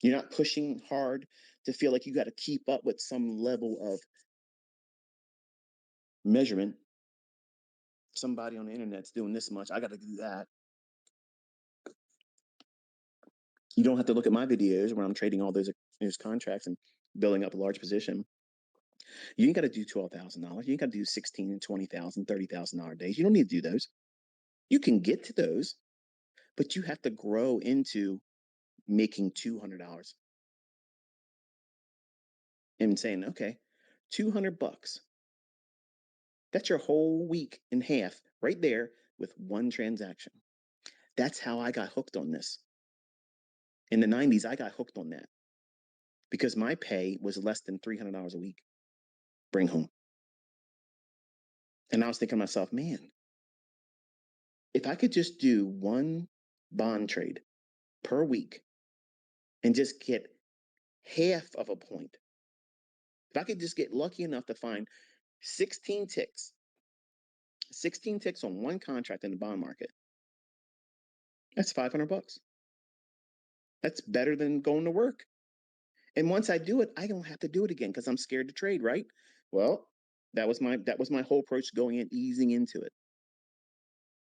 You're not pushing hard to feel like you got to keep up with some level of measurement. Somebody on the internet's doing this much. I got to do that. You don't have to look at my videos where I'm trading all those contracts and building up a large position. You ain't got to do $12,000. You ain't got to do 16 and 20,000, $30,000 days. You don't need to do those. You can get to those, but you have to grow into making $200 and saying, okay, $200. That's your whole week and half right there with one transaction. That's how I got hooked on this. In the 90s, I got hooked on that because my pay was less than $300 a week, bring home. And I was thinking to myself, man, if I could just do one bond trade per week and just get half of a point, if I could just get lucky enough to find 16 ticks, 16 ticks on one contract in the bond market, that's $500. That's better than going to work. And once I do it, I don't have to do it again because I'm scared to trade, right? Well, that was my whole approach going in, easing into it.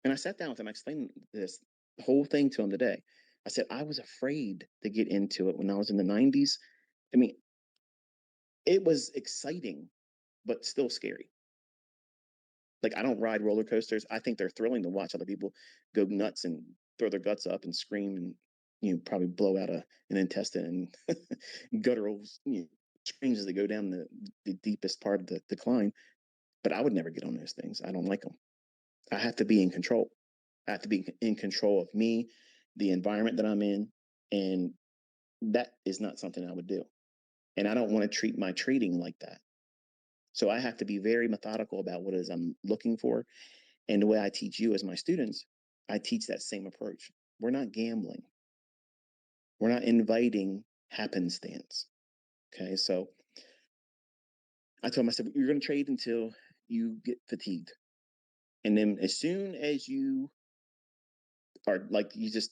And I sat down with him, I explained this whole thing to him today. I said, I was afraid to get into it when I was in the 90s. I mean, it was exciting, but still scary. Like, I don't ride roller coasters. I think they're thrilling to watch other people go nuts and throw their guts up and scream and probably blow out an intestine and guttural screams as they go down the deepest part of the decline. But I would never get on those things. I don't like them. I have to be in control. I have to be in control of me, the environment that I'm in, and that is not something I would do. And I don't want to treat my trading like that. So I have to be very methodical about what it is I'm looking for. And the way I teach you as my students, I teach that same approach. We're not gambling. We're not inviting happenstance. Okay. So I told him, I said, you're going to trade until you get fatigued. And then as soon as you are like, you just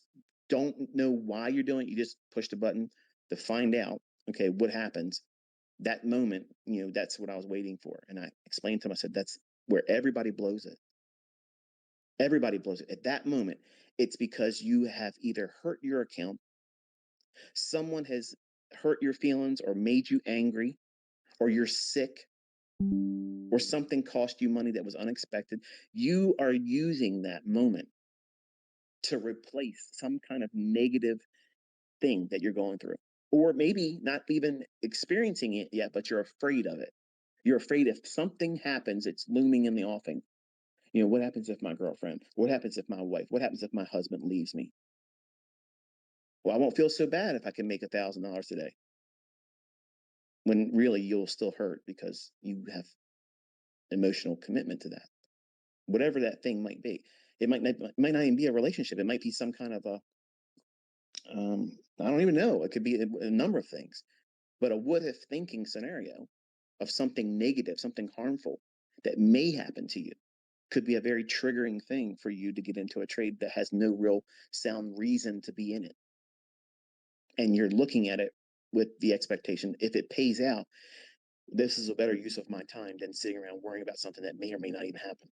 don't know why you're doing it, you just push the button to find out, okay, what happens. That moment, that's what I was waiting for. And I explained to him, I said, that's where everybody blows it. Everybody blows it. At that moment, it's because you have either hurt your account, someone has hurt your feelings or made you angry, or you're sick, or something cost you money that was unexpected. You are using that moment to replace some kind of negative thing that you're going through. Or maybe not even experiencing it yet, but you're afraid of it. You're afraid if something happens, it's looming in the offing. What happens if my girlfriend? What happens if my wife? What happens if my husband leaves me? Well, I won't feel so bad if I can make $1,000 today. When really you'll still hurt because you have emotional commitment to that. Whatever that thing might be. It might not even be a relationship. It might be some kind of I don't even know. It could be a number of things. But a what if thinking scenario of something negative, something harmful that may happen to you could be a very triggering thing for you to get into a trade that has no real sound reason to be in it. And you're looking at it with the expectation, if it pays out, this is a better use of my time than sitting around worrying about something that may or may not even happen.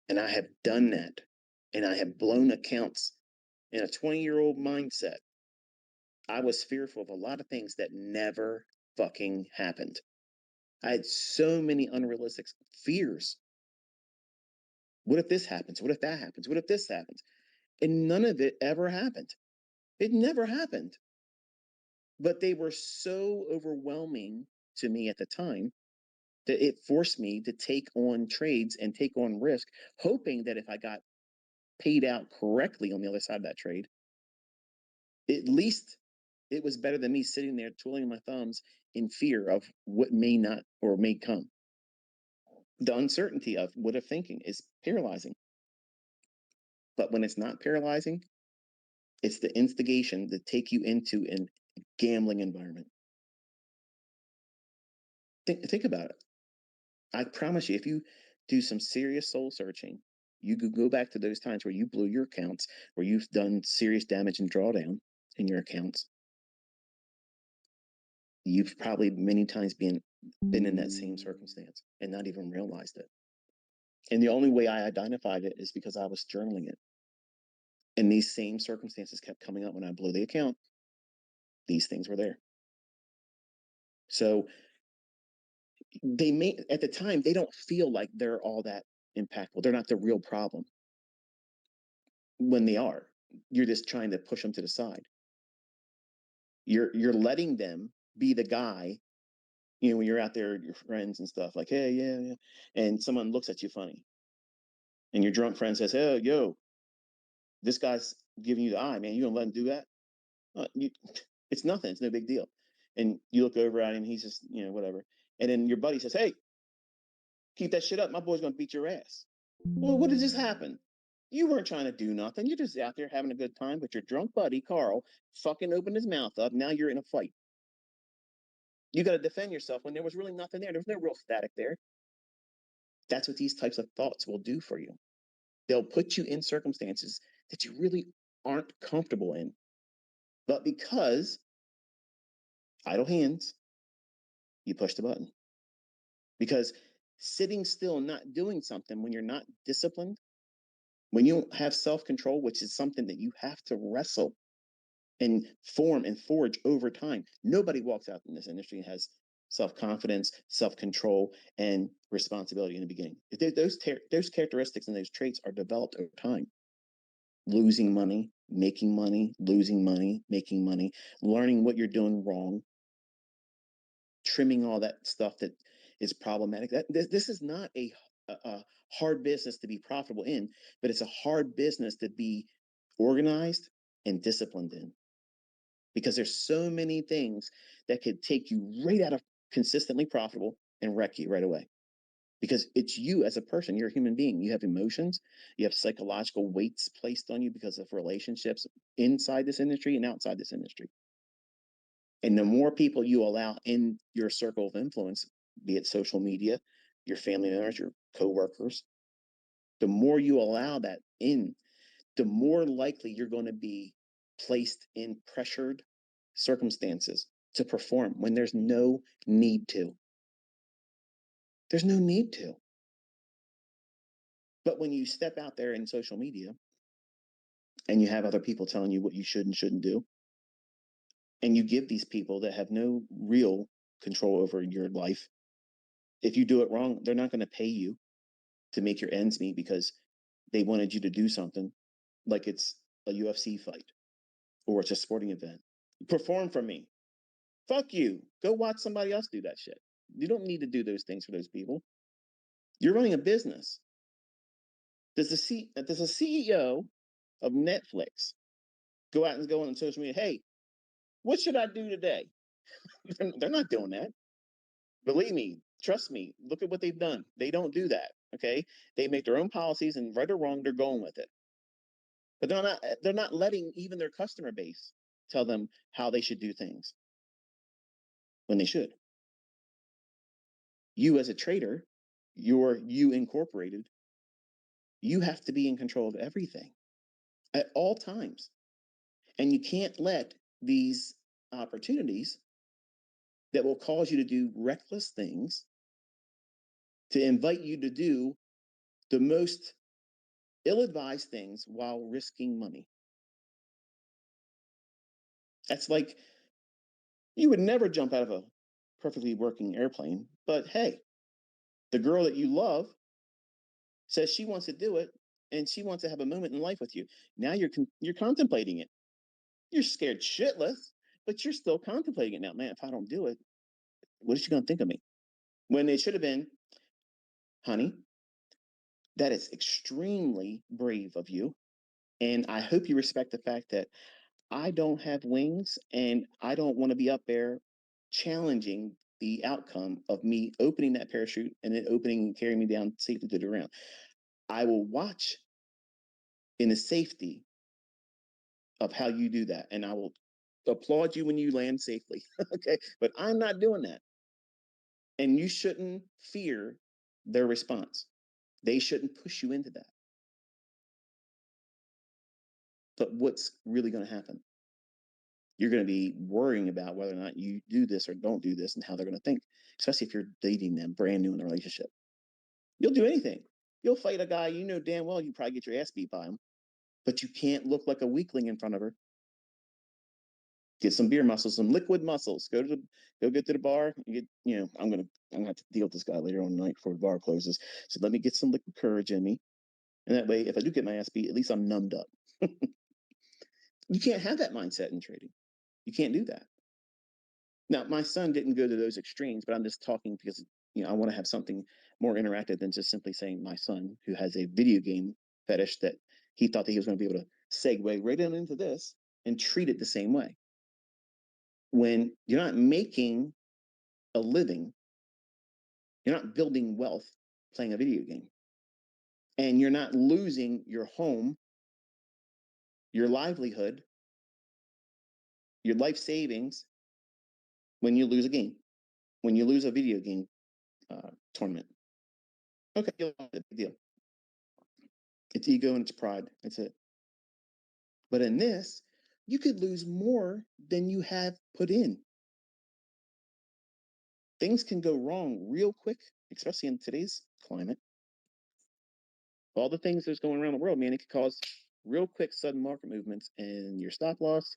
And I have done that. And I have blown accounts in a 20-year-old mindset. I was fearful of a lot of things that never fucking happened. I had so many unrealistic fears. What if this happens? What if that happens? What if this happens? And none of it ever happened. It never happened. But they were so overwhelming to me at the time that it forced me to take on trades and take on risk, hoping that if I got paid out correctly on the other side of that trade, at least it was better than me sitting there twiddling my thumbs in fear of what may not or may come. The uncertainty of what if thinking is paralyzing. But when it's not paralyzing, it's the instigation to take you into a gambling environment. Think about it. I promise you, if you do some serious soul searching, you could go back to those times where you blew your accounts, where you've done serious damage and drawdown in your accounts. You've probably many times been in that same circumstance and not even realized it. And the only way I identified it is because I was journaling it. And these same circumstances kept coming up when I blew the account. These things were there. So they may, at the time, they don't feel like they're all that impactful. They're not the real problem. When they are, you're just trying to push them to the side. You're letting them be the guy, when you're out there, your friends and stuff, like, hey, yeah, yeah, and someone looks at you funny, and your drunk friend says, "Oh, yo, this guy's giving you the eye, man. You gonna let him do that?" It's nothing. It's no big deal. And you look over at him, he's just, whatever. And then your buddy says, "Hey, keep that shit up. My boy's gonna beat your ass." Well, what did just happen? You weren't trying to do nothing. You're just out there having a good time, but your drunk buddy, Carl, fucking opened his mouth up. Now you're in a fight. You got to defend yourself when there was really nothing there. There's no real static there. That's what these types of thoughts will do for you. They'll put you in circumstances that you really aren't comfortable in. But because idle hands, you push the button. Because sitting still and not doing something when you're not disciplined, when you don't have self control, which is something that you have to wrestle and form and forge over time. Nobody walks out in this industry and has self confidence, self control, and responsibility in the beginning. Those characteristics and those traits are developed over time. Losing money, making money, losing money, making money, learning what you're doing wrong, trimming all that stuff that is problematic. This is not a hard business to be profitable in, but it's a hard business to be organized and disciplined in, because there's so many things that could take you right out of consistently profitable and wreck you right away. Because it's you as a person, you're a human being. You have emotions, you have psychological weights placed on you because of relationships inside this industry and outside this industry. And the more people you allow in your circle of influence, be it social media, your family members, your coworkers, the more you allow that in, the more likely you're going to be placed in pressured circumstances to perform when there's no need to. There's no need to. But when you step out there in social media and you have other people telling you what you should and shouldn't do, and you give these people that have no real control over your life, if you do it wrong, they're not going to pay you to make your ends meet because they wanted you to do something like it's a UFC fight or it's a sporting event. Perform for me. Fuck you. Go watch somebody else do that shit. You don't need to do those things for those people. You're running a business. Does the CEO of Netflix go out and go on social media? Hey, what should I do today? They're not doing that. Believe me, trust me. Look at what they've done. They don't do that. Okay, they make their own policies, and right or wrong, they're going with it. But they're not letting even their customer base tell them how they should do things when they should. You as a trader, you incorporated, you have to be in control of everything at all times. And you can't let these opportunities that will cause you to do reckless things, to invite you to do the most ill-advised things while risking money. That's like, you would never jump out of a perfectly working airplane, but hey, the girl that you love says she wants to do it and she wants to have a moment in life with you. Now you're contemplating it. You're scared shitless, but you're still contemplating it now. Man, if I don't do it, what is she going to think of me? When it should have been, honey, that is extremely brave of you. And I hope you respect the fact that I don't have wings and I don't want to be up there challenging the outcome of me opening that parachute and then opening and carrying me down safely to the ground. I will watch in the safety of how you do that. And I will applaud you when you land safely. Okay. But I'm not doing that. And you shouldn't fear their response. They shouldn't push you into that. But what's really going to happen? You're going to be worrying about whether or not you do this or don't do this and how they're going to think, especially if you're dating them brand new in the relationship. You'll do anything. You'll fight a guy you know damn well you probably get your ass beat by him, but you can't look like a weakling in front of her. Get some beer muscles, some liquid muscles. Go get to the bar. I'm gonna have to deal with this guy later on tonight before the bar closes. So let me get some liquid courage in me, and that way, if I do get my ass beat, at least I'm numbed up. You can't have that mindset in trading. You can't do that. Now, my son didn't go to those extremes, but I'm just talking because I want to have something more interactive than just simply saying my son, who has a video game fetish, that he thought that he was going to be able to segue right on into this and treat it the same way. When you're not making a living, you're not building wealth playing a video game, and you're not losing your home, your livelihood, your life savings when you lose a game, when you lose a video game tournament. Okay, big deal. It's ego and it's pride. That's it. But in this, you could lose more than you have put in. Things can go wrong real quick, especially in today's climate. All the things that's going around the world, man, it could cause real quick, sudden market movements, and your stop loss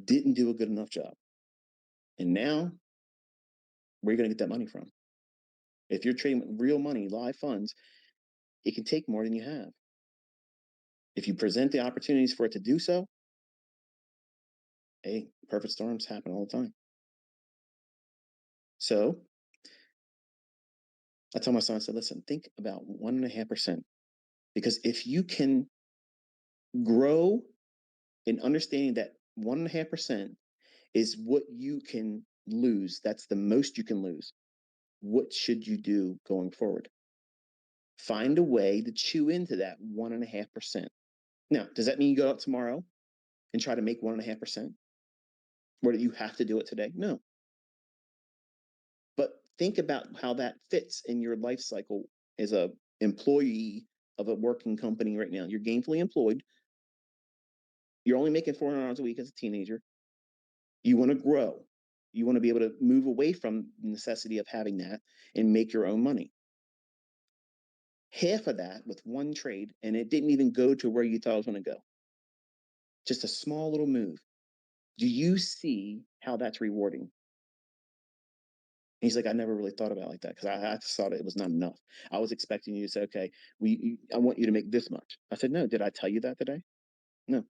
didn't do a good enough job. And now, where are you going to get that money from? If you're trading with real money, live funds, it can take more than you have. If you present the opportunities for it to do so, hey, perfect storms happen all the time. So I told my son, I said, listen, think about 1.5%. Because if you can grow in understanding that 1.5% is what you can lose, that's the most you can lose. What should you do going forward? Find a way to chew into that 1.5%. Now, does that mean you go out tomorrow and try to make 1.5%? Or that you have to do it today? No. But think about how that fits in your life cycle as a employee of a working company right now. You're gainfully employed. You're only making $400 a week as a teenager. You want to grow. You want to be able to move away from the necessity of having that and make your own money. Half of that with one trade, and it didn't even go to where you thought it was going to go. Just a small little move. Do you see how that's rewarding? And he's like, I never really thought about it like that because I just thought it was not enough. I was expecting you to say, okay, I want you to make this much. I said, no, did I tell you that today? No.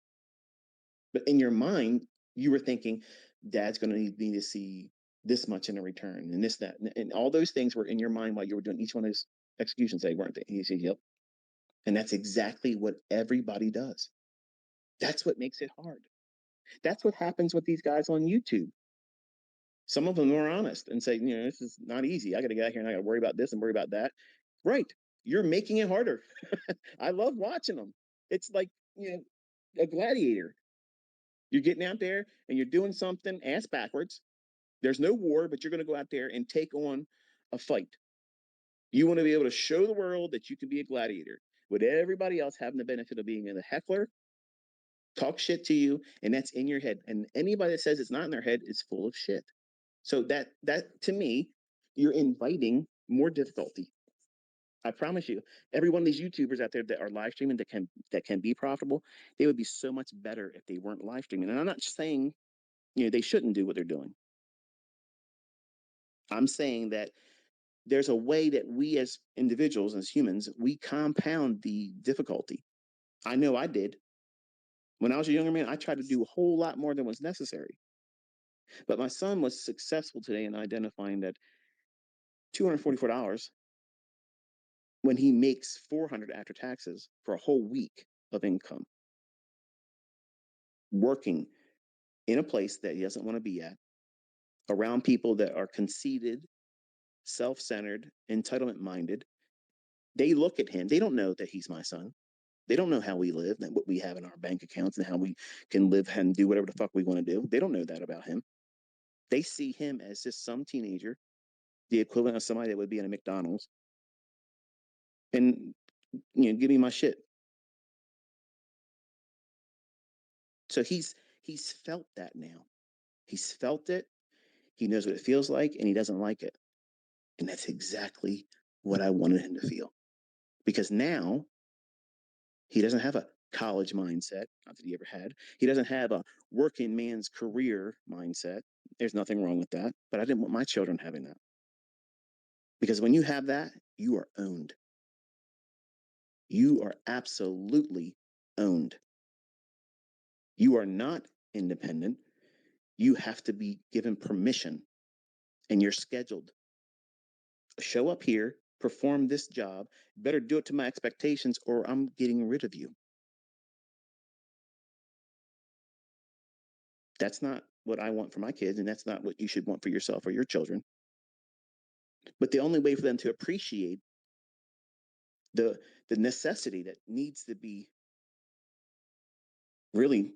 But in your mind, you were thinking, Dad's going to need me to see this much in a return and this, that. And all those things were in your mind while you were doing each one of those executions, they weren't they? He said, yep. And that's exactly what everybody does. That's what makes it hard. That's what happens with these guys on YouTube. Some of them are honest and say, this is not easy. I got to get out here and I got to worry about this and worry about that. Right. You're making it harder. I love watching them. It's like, a gladiator. You're getting out there and you're doing something ass backwards. There's no war, but you're going to go out there and take on a fight. You want to be able to show the world that you can be a gladiator with everybody else having the benefit of being a heckler, talk shit to you, and that's in your head. And anybody that says it's not in their head is full of shit. So that to me, you're inviting more difficulty. I promise you, every one of these YouTubers out there that are live streaming that can be profitable, they would be so much better if they weren't live streaming. And I'm not saying they shouldn't do what they're doing. I'm saying that there's a way that we as individuals, as humans, we compound the difficulty. I know I did. When I was a younger man, I tried to do a whole lot more than was necessary. But my son was successful today in identifying that $244 when he makes $400 after taxes for a whole week of income, working in a place that he doesn't want to be at, around people that are conceited, self-centered, entitlement-minded. They look at him. They don't know that he's my son. They don't know how we live and what we have in our bank accounts and how we can live and do whatever the fuck we want to do. They don't know that about him. They see him as just some teenager, the equivalent of somebody that would be in a McDonald's, and give me my shit. So he's He's felt that now. He's felt it. He knows what it feels like, and he doesn't like it. And that's exactly what I wanted him to feel. Because now he doesn't have a college mindset, not that he ever had. He doesn't have a working man's career mindset. There's nothing wrong with that. But I didn't want my children having that. Because when you have that, you are owned. You are absolutely owned. You are not independent. You have to be given permission, and you're scheduled. Show up here, perform this job, better do it to my expectations, or I'm getting rid of you. That's not what I want for my kids, and that's not what you should want for yourself or your children. But the only way for them to appreciate the the necessity that needs to be really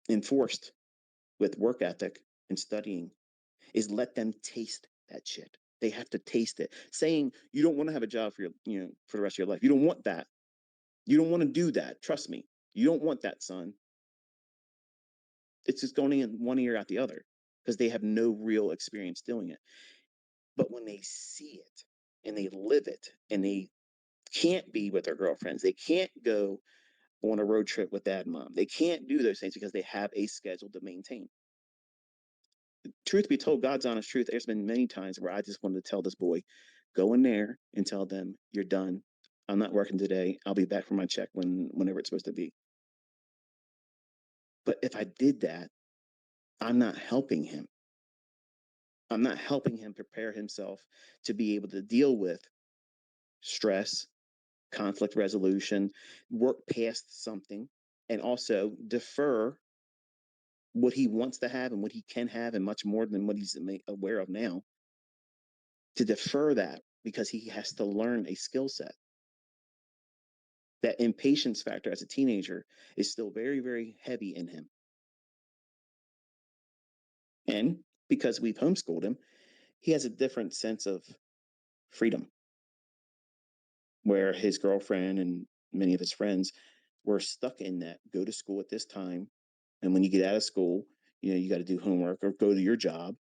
enforced with work ethic and studying is let them taste that shit. They have to taste it. Saying you don't want to have a job for for the rest of your life. You don't want that. You don't want to do that. Trust me. You don't want that, son. It's just going in one ear out the other because they have no real experience doing it. But when they see it and they live it and they can't be with their girlfriends, they can't go on a road trip with dad and mom, they can't do those things because they have a schedule to maintain. Truth be told, God's honest truth, there's been many times where I just wanted to tell this boy, go in there and tell them you're done. I'm not working today. I'll be back for my check whenever it's supposed to be. But if I did that, I'm not helping him. I'm not helping him prepare himself to be able to deal with stress, conflict resolution, work past something, and also defer what he wants to have and what he can have, and much more than what he's aware of now, to defer that because he has to learn a skill set. That impatience factor as a teenager is still very, very heavy in him. And because we've homeschooled him, he has a different sense of freedom where his girlfriend and many of his friends were stuck in that go to school at this time. And when you get out of school, you got to do homework or go to your job.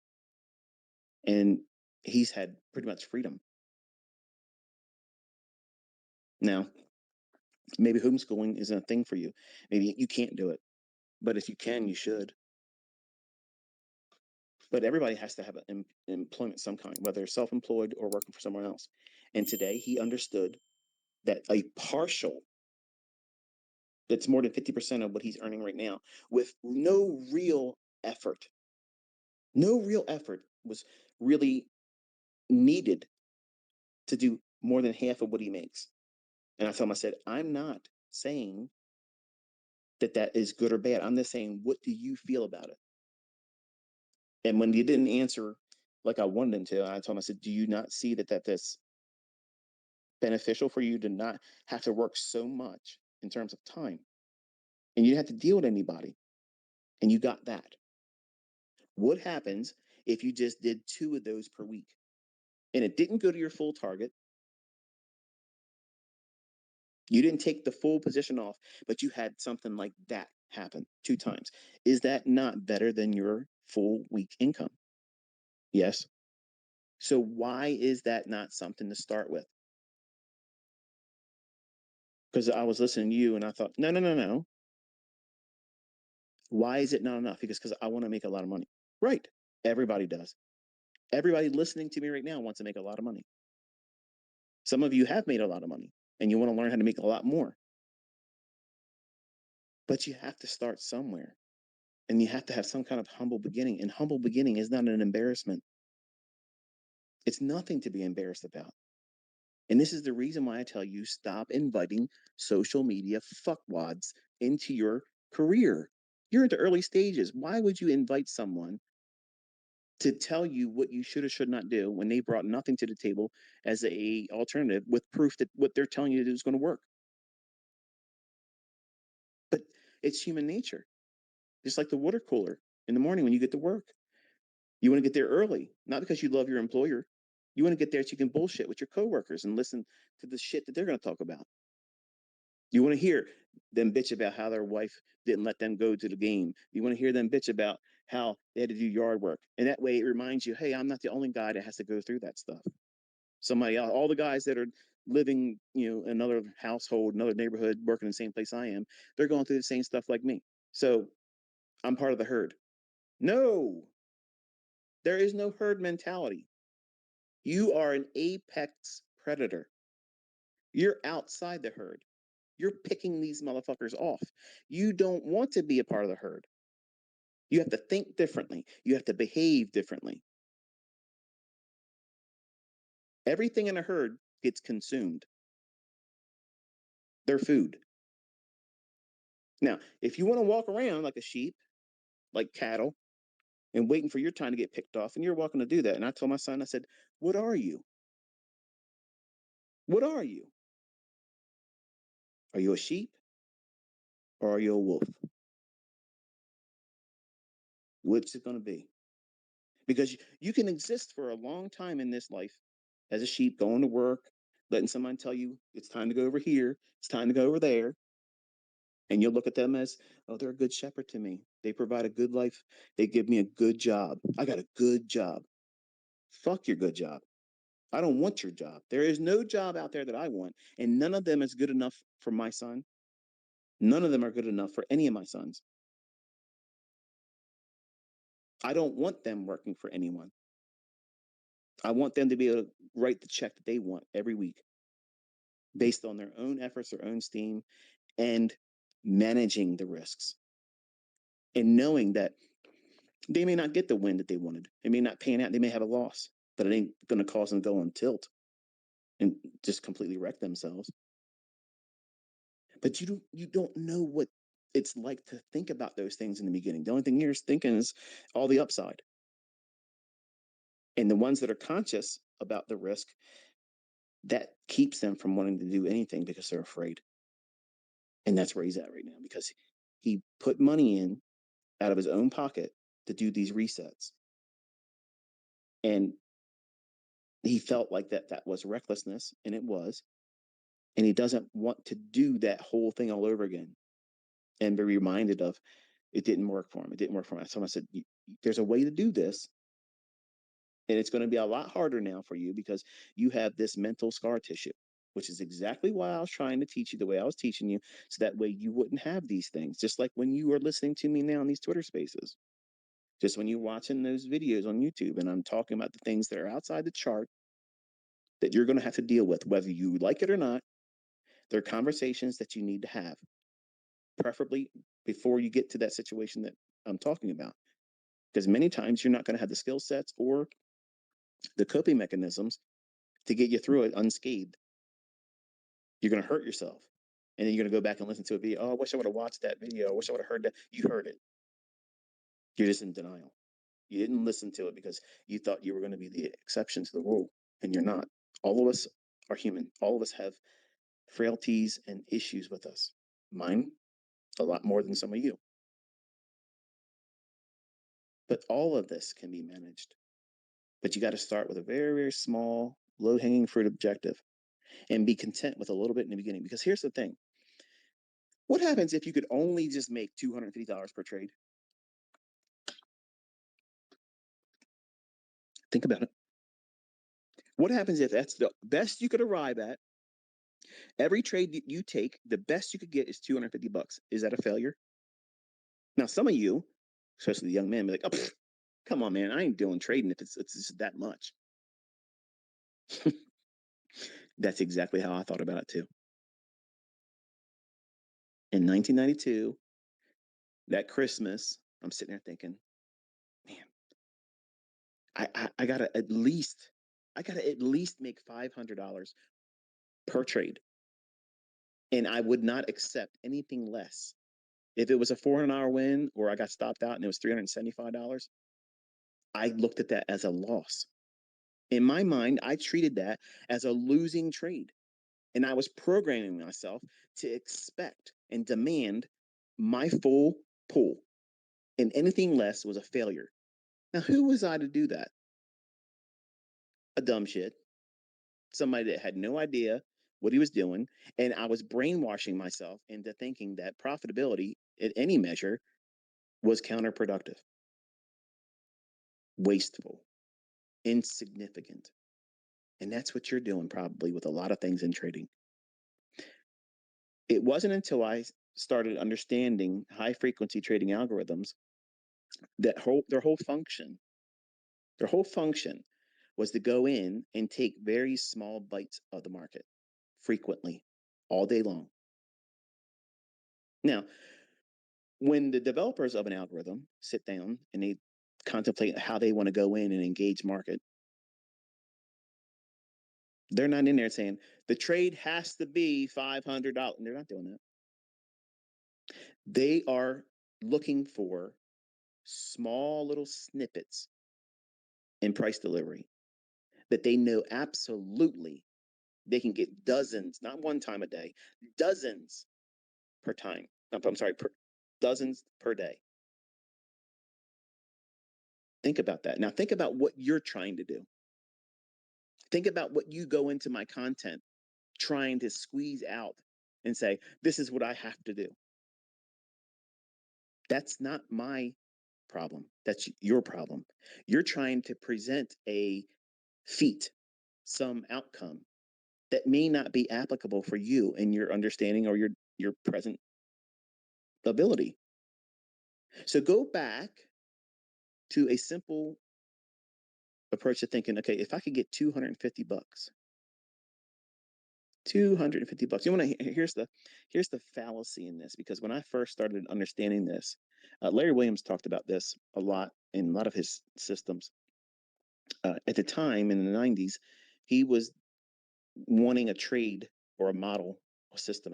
And he's had pretty much freedom. Now, maybe homeschooling isn't a thing for you. Maybe you can't do it. But if you can, you should. But everybody has to have an employment some kind, whether self-employed or working for someone else. And today he understood that a partial, that's more than 50% of what he's earning right now, with no real effort was really needed to do more than half of what he makes. And I told him, I said, I'm not saying that is good or bad. I'm just saying, what do you feel about it? And when he didn't answer like I wanted him to, I told him, I said, do you not see that's beneficial for you to not have to work so much in terms of time? And you didn't have to deal with anybody. And you got that. What happens if you just did 2 of those per week? And it didn't go to your full target. You didn't take the full position off, but you had something like that happen 2 times. Is that not better than your full week income? Yes. So why is that not something to start with? Because I was listening to you and I thought, no, no, no, no. Why is it not enough? Because I want to make a lot of money. Right. Everybody does. Everybody listening to me right now wants to make a lot of money. Some of you have made a lot of money and you want to learn how to make a lot more. But you have to start somewhere and you have to have some kind of humble beginning. And humble beginning is not an embarrassment. It's nothing to be embarrassed about. And this is the reason why I tell you stop inviting social media fuckwads into your career. You're at the early stages. Why would you invite someone to tell you what you should or should not do when they brought nothing to the table as a alternative with proof that what they're telling you to do is going to work? But it's human nature. Just like the water cooler in the morning when you get to work. You want to get there early, not because you love your employer. You want to get there so you can bullshit with your coworkers and listen to the shit that they're going to talk about. You want to hear them bitch about how their wife didn't let them go to the game. You want to hear them bitch about how they had to do yard work. And that way it reminds you, hey, I'm not the only guy that has to go through that stuff. Somebody else, all the guys that are living, in another household, another neighborhood, working in the same place I am, they're going through the same stuff like me. So I'm part of the herd. No, there is no herd mentality. You are an apex predator. You're outside the herd. You're picking these motherfuckers off. You don't want to be a part of the herd. You have to think differently. You have to behave differently. Everything in a herd gets consumed. They're food. Now, if you want to walk around like a sheep, like cattle, and waiting for your time to get picked off, and you're welcome to do that. And I told my son, I said, what are you? What are you? Are you a sheep or are you a wolf? What's it going to be? Because you can exist for a long time in this life as a sheep, going to work, letting someone tell you it's time to go over here, it's time to go over there. And you'll look at them as, oh, they're a good shepherd to me. They provide a good life. They give me a good job. I got a good job. Fuck your good job. I don't want your job. There is no job out there that I want. And none of them is good enough for my son. None of them are good enough for any of my sons. I don't want them working for anyone. I want them to be able to write the check that they want every week based on their own efforts, their own steam, and managing the risks and knowing that they may not get the win that they wanted. It may not pan out. They may have a loss, but it ain't going to cause them to go on tilt and just completely wreck themselves. But you don't know what it's like to think about those things in the beginning. The only thing you're thinking is all the upside. And the ones that are conscious about the risk, that keeps them from wanting to do anything because they're afraid. And that's where he's at right now because he put money in out of his own pocket to do these resets. And he felt like that was recklessness, and it was. And he doesn't want to do that whole thing all over again and be reminded of it didn't work for him. It didn't work for him. Someone said, there's a way to do this. And it's going to be a lot harder now for you because you have this mental scar tissue, which is exactly why I was trying to teach you the way I was teaching you. So that way you wouldn't have these things. Just like when you are listening to me now in these Twitter spaces, just when you're watching those videos on YouTube, and I'm talking about the things that are outside the chart that you're going to have to deal with, whether you like it or not. They're conversations that you need to have, preferably before you get to that situation that I'm talking about. Because many times you're not going to have the skill sets or the coping mechanisms to get you through it unscathed. You're going to hurt yourself. And then you're going to go back and listen to a video. Oh, I wish I would have watched that video. I wish I would have heard that. You heard it. You're just in denial. You didn't listen to it because you thought you were going to be the exception to the rule, and you're not. All of us are human. All of us have frailties and issues with us. Mine, a lot more than some of you. But all of this can be managed. But you got to start with a very, very small, low hanging fruit objective and be content with a little bit in the beginning. Because here's the thing, what happens if you could only just make $250 per trade? Think about it. What happens if that's the best you could arrive at? Every trade you take, the best you could get is $250. Is that a failure? Now, some of you, especially the young men, be like, oh, pfft, come on, man, I ain't doing trading if it's just that much. That's exactly how I thought about it too. In 1992, that Christmas, I'm sitting there thinking, man, I gotta at least make $500 per trade, and I would not accept anything less. If it was a 400-hour win or I got stopped out and it was $375, I looked at that as a loss. In my mind, I treated that as a losing trade. And I was programming myself to expect and demand my full pull. And anything less was a failure. Now, who was I to do that? A dumb shit. Somebody that had no idea what he was doing, and I was brainwashing myself into thinking that profitability at any measure was counterproductive, wasteful, insignificant. And that's what you're doing probably with a lot of things in trading. It wasn't until I started understanding high frequency trading algorithms that their whole function was to go in and take very small bites of the market frequently all day long. Now, when the developers of an algorithm sit down and they contemplate how they want to go in and engage market, they're not in there saying the trade has to be $500. They're not doing that. They are looking for small little snippets in price delivery that they know absolutely they can get dozens, not one time a day, dozens per time. I'm sorry, dozens per day. Think about that. Now, think about what you're trying to do. Think about what you go into my content trying to squeeze out and say, this is what I have to do. That's not my problem. That's your problem. You're trying to present a feat, some outcome that may not be applicable for you in your understanding or your present ability. So go back to a simple approach to thinking, okay, if I could get 250 bucks, 250 bucks. You want to here's the fallacy in this, because when I first started understanding this, Larry Williams talked about this a lot in a lot of his systems. At the time in the 90s, he was wanting a trade or a model system